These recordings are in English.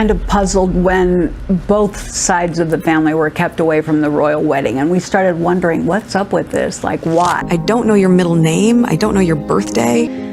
kind of puzzled when both sides of the family were kept away from the royal wedding, and we started wondering, what's up with this? Like, why? I don't know your middle name. I don't know your birthday.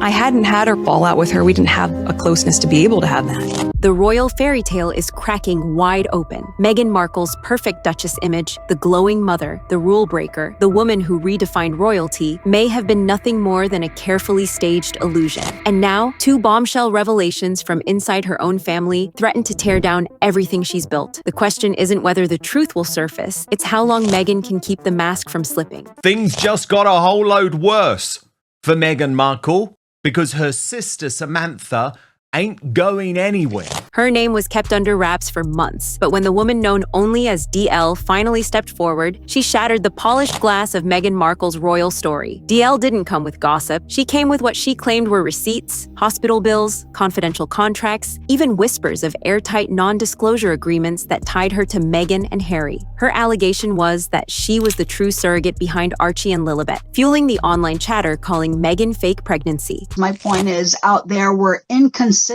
I hadn't had her fall out with her. We didn't have a closeness to be able to have that. The royal fairy tale is cracking wide open. Meghan Markle's perfect Duchess image, the glowing mother, the rule breaker, the woman who redefined royalty, may have been nothing more than a carefully staged illusion. And now, two bombshell revelations from inside her own family threaten to tear down everything she's built. The question isn't whether the truth will surface, it's how long Meghan can keep the mask from slipping. Things just got a whole load worse for Meghan Markle, because her sister Samantha ain't going anywhere. Her name was kept under wraps for months, but when the woman known only as DL finally stepped forward, she shattered the polished glass of Meghan Markle's royal story. DL didn't come with gossip. She came with what she claimed were receipts, hospital bills, confidential contracts, even whispers of airtight non-disclosure agreements that tied her to Meghan and Harry. Her allegation was that she was the true surrogate behind Archie and Lilibet, fueling the online chatter calling Meghan fake pregnancy. My point is, out there we're inconsistent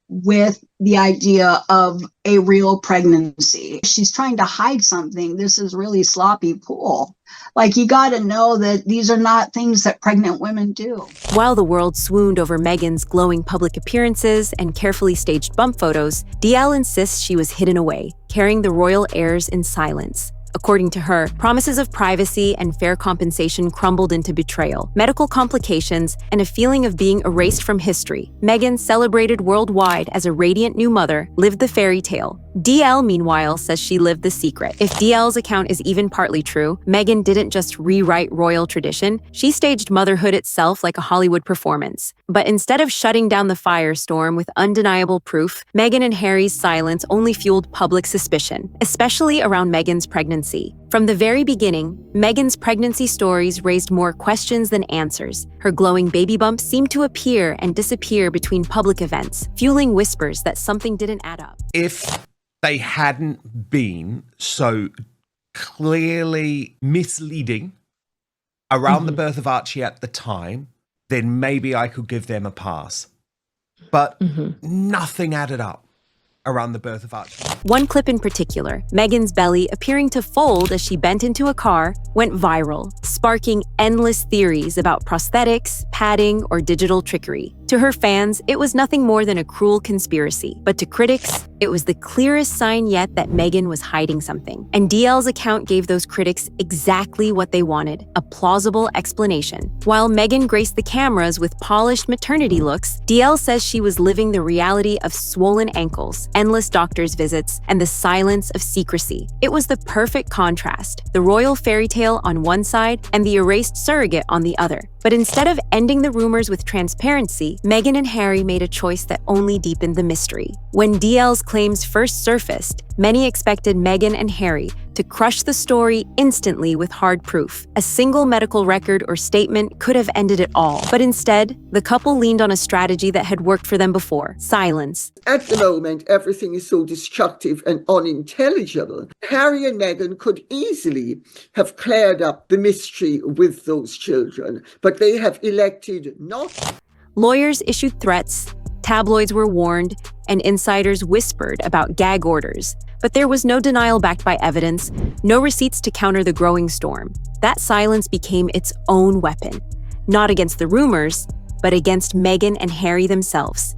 with the idea of a real pregnancy. She's trying to hide something. This is really sloppy pool. Like, you got to know that these are not things that pregnant women do. While the world swooned over Meghan's glowing public appearances and carefully staged bump photos, DL insists she was hidden away, carrying the royal heirs in silence. According to her, promises of privacy and fair compensation crumbled into betrayal, medical complications, and a feeling of being erased from history. Meghan, celebrated worldwide as a radiant new mother, lived the fairy tale. DL, meanwhile, says she lived the secret. If DL's account is even partly true, Meghan didn't just rewrite royal tradition, she staged motherhood itself like a Hollywood performance. But instead of shutting down the firestorm with undeniable proof, Meghan and Harry's silence only fueled public suspicion, especially around Meghan's pregnancy. From the very beginning, Meghan's pregnancy stories raised more questions than answers. Her glowing baby bumps seemed to appear and disappear between public events, fueling whispers that something didn't add up. If they hadn't been so clearly misleading around the birth of Archie at the time, then maybe I could give them a pass. But nothing added up around the birth of Archie. One clip in particular, Meghan's belly appearing to fold as she bent into a car, went viral, sparking endless theories about prosthetics, padding, or digital trickery. To her fans, it was nothing more than a cruel conspiracy. But to critics, it was the clearest sign yet that Meghan was hiding something. And DL's account gave those critics exactly what they wanted, a plausible explanation. While Meghan graced the cameras with polished maternity looks, DL says she was living the reality of swollen ankles, endless doctor's visits, and the silence of secrecy. It was the perfect contrast, the royal fairy tale on one side and the erased surrogate on the other. But instead of ending the rumors with transparency, Meghan and Harry made a choice that only deepened the mystery. When DL's claims first surfaced, many expected Meghan and Harry to crush the story instantly with hard proof. A single medical record or statement could have ended it all. But instead, the couple leaned on a strategy that had worked for them before: silence. At the moment, everything is so destructive and unintelligible. Harry and Meghan could easily have cleared up the mystery with those children, but they have elected not. Lawyers issued threats, tabloids were warned, and insiders whispered about gag orders. But there was no denial backed by evidence, no receipts to counter the growing storm. That silence became its own weapon, not against the rumors, but against Meghan and Harry themselves.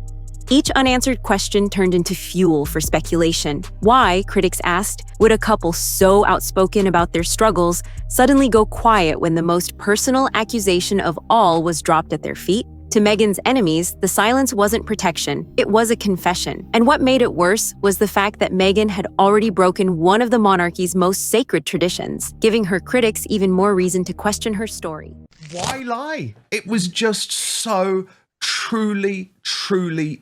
Each unanswered question turned into fuel for speculation. Why, critics asked, would a couple so outspoken about their struggles suddenly go quiet when the most personal accusation of all was dropped at their feet? To Meghan's enemies, the silence wasn't protection, it was a confession. And what made it worse was the fact that Meghan had already broken one of the monarchy's most sacred traditions, giving her critics even more reason to question her story. Why lie? It was just so truly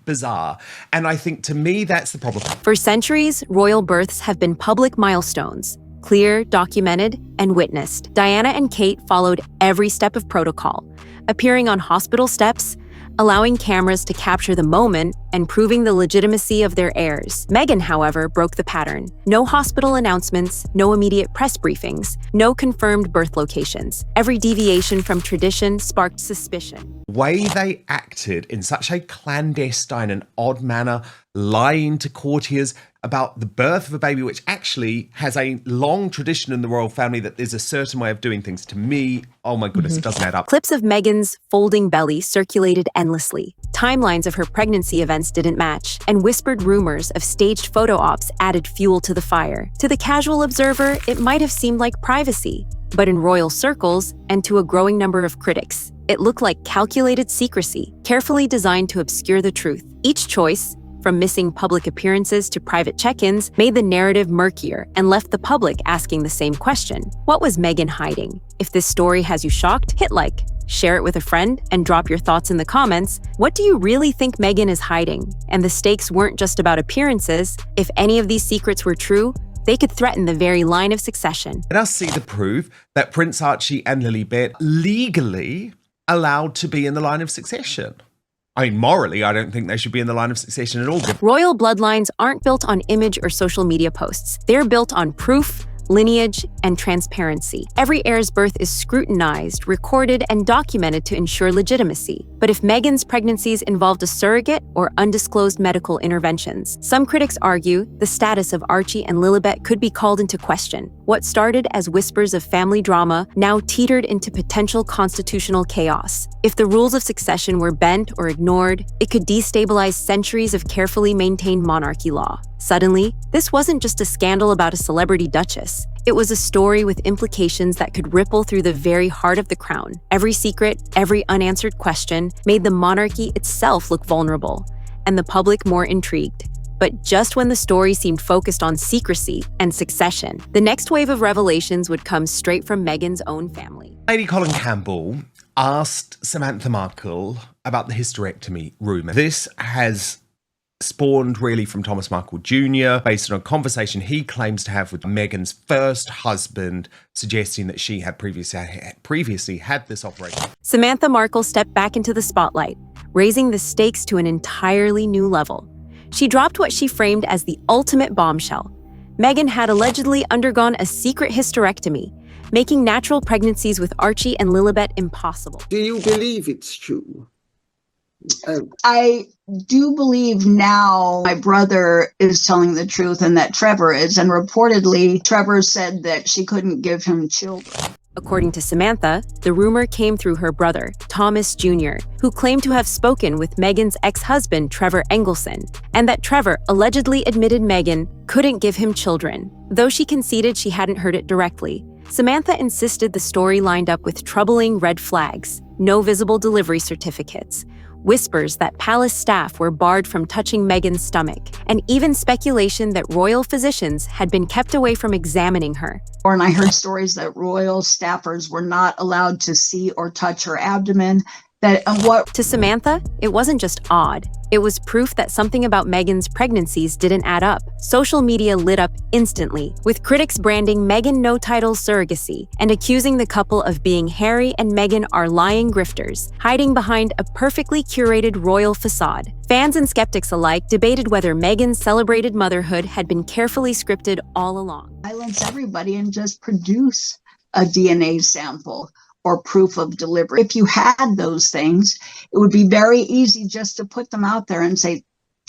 bizarre. And I think, to me, that's the problem. For centuries, royal births have been public milestones, clear, documented, and witnessed. Diana and Kate followed every step of protocol, appearing on hospital steps, allowing cameras to capture the moment, and proving the legitimacy of their heirs. Meghan, however, broke the pattern. No hospital announcements, no immediate press briefings, no confirmed birth locations. Every deviation from tradition sparked suspicion. The way they acted in such a clandestine and odd manner, lying to courtiers about the birth of a baby, which actually has a long tradition in the royal family that there's a certain way of doing things. To me, oh my goodness, it doesn't add up. Clips of Meghan's folding belly circulated endlessly. Timelines of her pregnancy events didn't match, and whispered rumors of staged photo ops added fuel to the fire. To the casual observer, it might have seemed like privacy, but in royal circles, and to a growing number of critics, it looked like calculated secrecy, carefully designed to obscure the truth. Each choice, from missing public appearances to private check-ins, made the narrative murkier and left the public asking the same question. What was Meghan hiding? If this story has you shocked, hit like, share it with a friend, and drop your thoughts in the comments. What do you really think Meghan is hiding? And the stakes weren't just about appearances. If any of these secrets were true, they could threaten the very line of succession. Let us see the proof that Prince Archie and Lilibet legally allowed to be in the line of succession. I mean, morally, I don't think they should be in the line of succession at all. Royal bloodlines aren't built on image or social media posts. They're built on proof, lineage, and transparency. Every heir's birth is scrutinized, recorded, and documented to ensure legitimacy. But if Meghan's pregnancies involved a surrogate or undisclosed medical interventions, some critics argue the status of Archie and Lilibet could be called into question. What started as whispers of family drama now teetered into potential constitutional chaos. If the rules of succession were bent or ignored, it could destabilize centuries of carefully maintained monarchy law. Suddenly, this wasn't just a scandal about a celebrity duchess. It was a story with implications that could ripple through the very heart of the crown. Every secret, every unanswered question made the monarchy itself look vulnerable, and the public more intrigued. But just when the story seemed focused on secrecy and succession, the next wave of revelations would come straight from Meghan's own family. Lady Colin Campbell asked Samantha Markle about the hysterectomy rumour. This has spawned really from Thomas Markle Jr. based on a conversation he claims to have with Meghan's first husband, suggesting that she had previously had this operation. Samantha Markle stepped back into the spotlight, raising the stakes to an entirely new level. She dropped what she framed as the ultimate bombshell. Meghan had allegedly undergone a secret hysterectomy, making natural pregnancies with Archie and Lilibet impossible. Do you believe it's true? I do believe now my brother is telling the truth and that Trevor is. And reportedly, Trevor said that she couldn't give him children. According to Samantha, the rumor came through her brother, Thomas Jr., who claimed to have spoken with Meghan's ex-husband, Trevor Engelson, and that Trevor allegedly admitted Meghan couldn't give him children. Though she conceded she hadn't heard it directly, Samantha insisted the story lined up with troubling red flags, no visible delivery certificates, whispers that palace staff were barred from touching Meghan's stomach, and even speculation that royal physicians had been kept away from examining her. And I heard stories that royal staffers were not allowed to see or touch her abdomen. To Samantha, it wasn't just odd. It was proof that something about Meghan's pregnancies didn't add up. Social media lit up instantly, with critics branding Meghan no-title surrogacy and accusing the couple of being Harry and Meghan are lying grifters, hiding behind a perfectly curated royal facade. Fans and skeptics alike debated whether Meghan's celebrated motherhood had been carefully scripted all along. Silence everybody and just produce a DNA sample or proof of delivery. If you had those things, it would be very easy just to put them out there and say,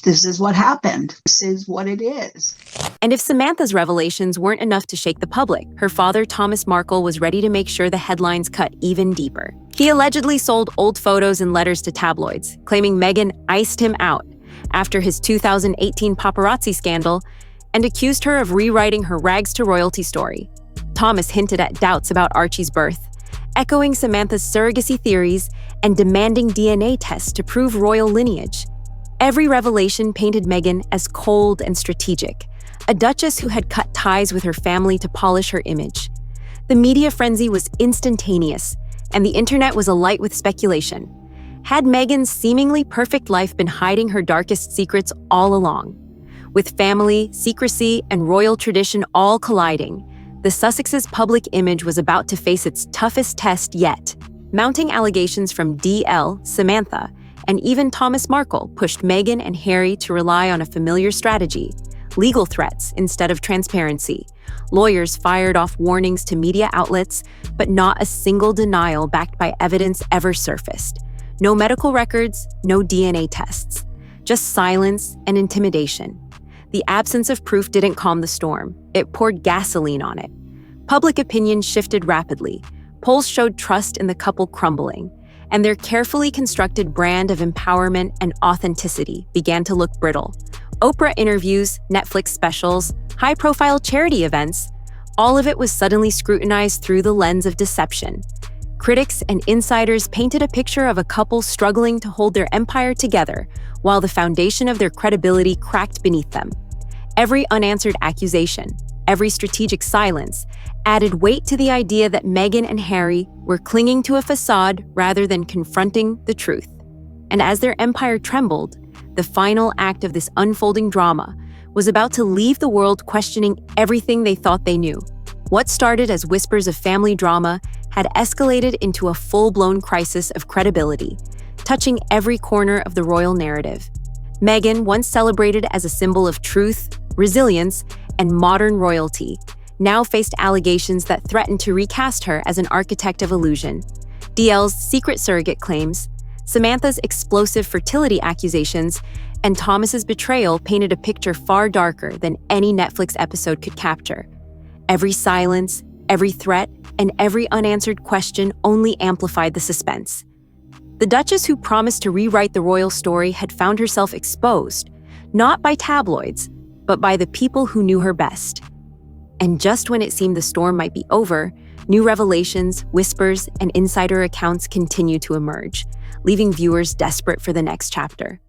this is what happened. This is what it is. And if Samantha's revelations weren't enough to shake the public, her father, Thomas Markle, was ready to make sure the headlines cut even deeper. He allegedly sold old photos and letters to tabloids, claiming Meghan iced him out after his 2018 paparazzi scandal and accused her of rewriting her rags to royalty story. Thomas hinted at doubts about Archie's birth, echoing Samantha's surrogacy theories and demanding DNA tests to prove royal lineage. Every revelation painted Meghan as cold and strategic, a duchess who had cut ties with her family to polish her image. The media frenzy was instantaneous, and the internet was alight with speculation. Had Meghan's seemingly perfect life been hiding her darkest secrets all along? With family, secrecy, and royal tradition all colliding, the Sussexes' public image was about to face its toughest test yet. Mounting allegations from DL, Samantha, And even Thomas Markle pushed Meghan and Harry to rely on a familiar strategy: legal threats instead of transparency. Lawyers fired off warnings to media outlets, but not a single denial backed by evidence ever surfaced. No medical records, no DNA tests. Just silence and intimidation. The absence of proof didn't calm the storm. It poured gasoline on it. Public opinion shifted rapidly. Polls showed trust in the couple crumbling, and their carefully constructed brand of empowerment and authenticity began to look brittle. Oprah interviews, Netflix specials, high-profile charity events, all of it was suddenly scrutinized through the lens of deception. Critics and insiders painted a picture of a couple struggling to hold their empire together, while the foundation of their credibility cracked beneath them. Every unanswered accusation, every strategic silence, added weight to the idea that Meghan and Harry were clinging to a facade rather than confronting the truth. And as their empire trembled, the final act of this unfolding drama was about to leave the world questioning everything they thought they knew. What started as whispers of family drama had escalated into a full-blown crisis of credibility, touching every corner of the royal narrative. Meghan, once celebrated as a symbol of truth, resilience, and modern royalty, now faced allegations that threatened to recast her as an architect of illusion. DL's secret surrogate claims, Samantha's explosive fertility accusations, and Thomas's betrayal painted a picture far darker than any Netflix episode could capture. Every silence, every threat, and every unanswered question only amplified the suspense. The Duchess who promised to rewrite the royal story had found herself exposed, not by tabloids, but by the people who knew her best. And just when it seemed the storm might be over, new revelations, whispers, and insider accounts continued to emerge, leaving viewers desperate for the next chapter.